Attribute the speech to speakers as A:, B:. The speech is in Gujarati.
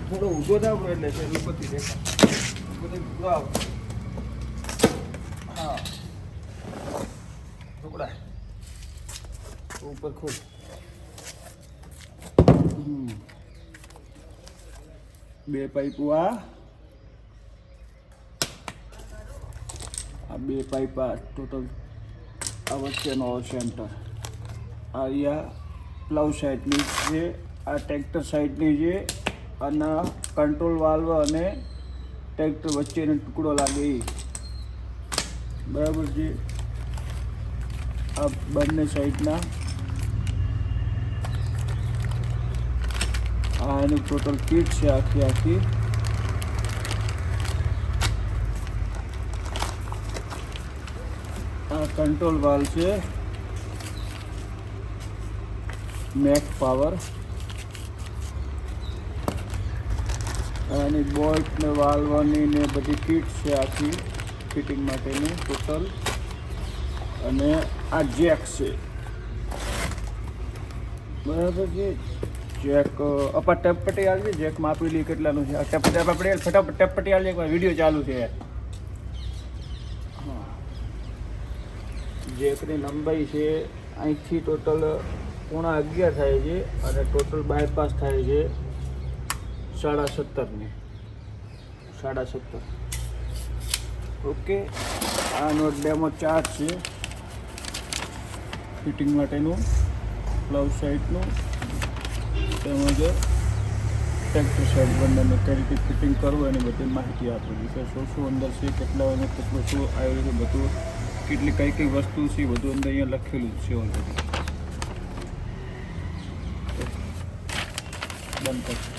A: થોડો ઊભો થાવ એટલે એટલું બધી દેખાય બધું વાવ હા ટુકડા ઉપર ખોલ બે પાઇપો આ બે પાઇપ આ ટોટલ આ વચ્ચેનો સેન્ટર આ અહીંયા પ્લવ સાઈડની છે આ ટ્રેક્ટર સાઈડની છે અને કંટ્રોલ વાલ્વ અને ટ્રેક્ટર વચ્ચેનો ટુકડો લાગે એ બરાબર છે આ બંને સાઈડના આ એનું ટોટલ કીટ છે આખી આ કંટ્રોલ વાલ્વ છે મેક પાવર આની બોલ્ટ ને વાલ્વની ને બધી કીટ છે આખી ફિટિંગ માટેની ટોટલ અને આ જેક છે બરાબર છે જેક અપા ટેપ પટ્ટી આવજે જેક માપી લી કેટલાનું છે આ ટેપ પટ્ટી ફટાફટ ટેપ પટ્ટી આવજે વિડીયો ચાલુ છે હા જેકની લંબાઈ છે અહીંથી ટોટલ 11.5 થાય છે અને ટોટલ બાયપાસ થાય છે 17.5 17.5 ઓકે આનો ડેમો ચાર્જ છે ફિટિંગ માટેનું પ્લવ સાઈડનું તેમજ ટ્રેક્ટર સાઈડ બંનેને કઈ રીતે ફિટિંગ કરવું એની બધી માહિતી આપેલી છે શું અંદર છે કેટલા અને કેટલું શું આવી રીતે બધું કેટલી કઈ વસ્તુ છે બધું અંદર અહીંયા લખેલું જ છે ઓલરેડી બંધ કરશે